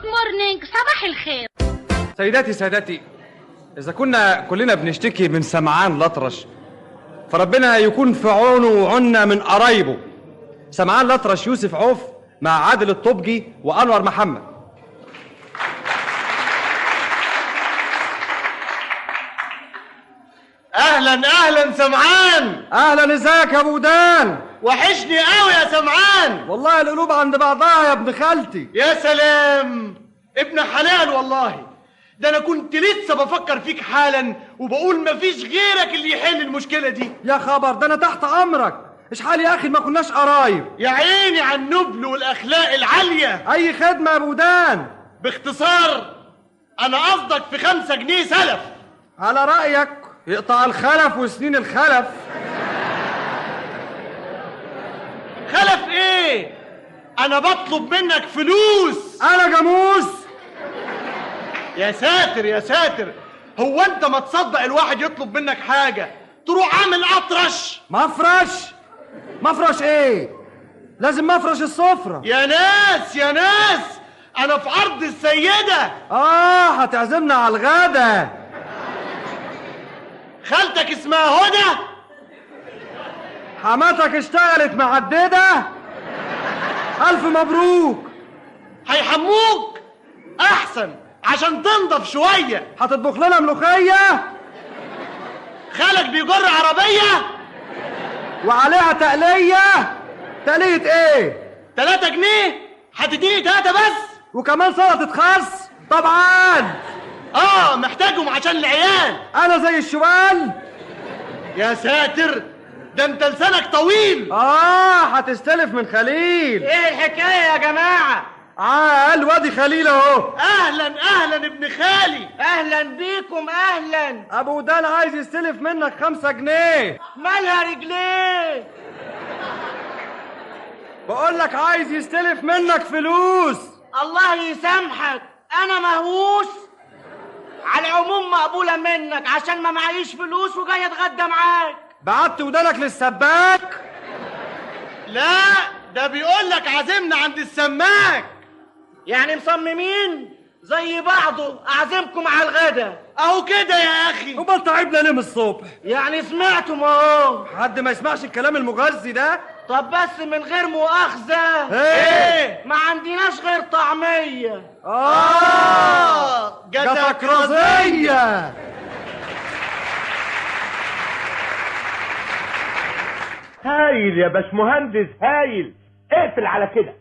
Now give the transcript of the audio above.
جود مورنينج، صباح الخير. سيداتي سادتي، إذا كنا كلنا بنشتكي من سمعان الأطرش فربنا يكون في عونه وعنا من قرايبه. سمعان الأطرش يوسف عوف مع عادل الطبجي وأنور محمد. اهلا اهلا سمعان. أهلا، إزيك يا أبو دان؟ وحشني قوي يا سمعان. والله القلوب عند بعضها يا ابن خالتي. يا سلام، ابن حلال والله. ده انا كنت لسه بفكر فيك حالا وبقول مفيش غيرك اللي يحل المشكله دي. يا خبر، ده أنا تحت أمرك. إيش حال يا أخي، ما كناش قرايب. يا عيني على النبل والاخلاق العاليه. أي خدمة يا أبو دان. باختصار انا قصدك في 5 جنيه سلف. على رأيك يقطع الخلف وسنين الخلف. خلف ايه؟ انا بطلب منك فلوس. أنا جاموس. يا ساتر يا ساتر، هو انت ما تصدق الواحد يطلب منك حاجه تروح عامل اطرش؟ مفرش ايه؟ لازم مفرش السفرة. يا ناس يا ناس، انا في عرض السيده. هتعزمنا على الغدا. خالتك اسمها هدى؟ حماتك اشتغلت معددة. ألف مبروك. هيحموك احسن عشان تنضف شويه. هتطبخ لنا ملوخية خالك بيجر عربيه وعليها تقلية. تقلية ايه؟ 3 جنيه. هتديني 3 بس؟ وكمان سلطة خس طبعا. محتاجهم عشان العيال. انا زي الشوال. يا ساتر، ده انت لسانك طويل. هتستلف من خليل. ايه الحكايه يا جماعه؟ قال وادي خليل اهو. اهلا اهلا ابن خالي. اهلا بيكم اهلا. ابو دان عايز يستلف منك 5 جنيه. مالها رجليه؟ بقول لك عايز يستلف منك فلوس. الله يسامحك، انا مهووس. على العموم مقبولة منك عشان ما معيش فلوس وجاي اتغدى معاك. بعت ودانك للسباك. لا، ده بيقول لك عازمنا عند السماك. يعني مصممين زي بعضه اعزمكم على الغدا اهو كده يا اخي. امال تعبنا ليه من الصبح؟ يعني سمعتم اهو. حد ما يسمعش الكلام المغذي ده؟ طب بس من غير مؤاخذة، ايه؟ ما عندناش غير طعمية. جاتك رزية. هايل يا باشمهندس، هايل. اقفل على كده.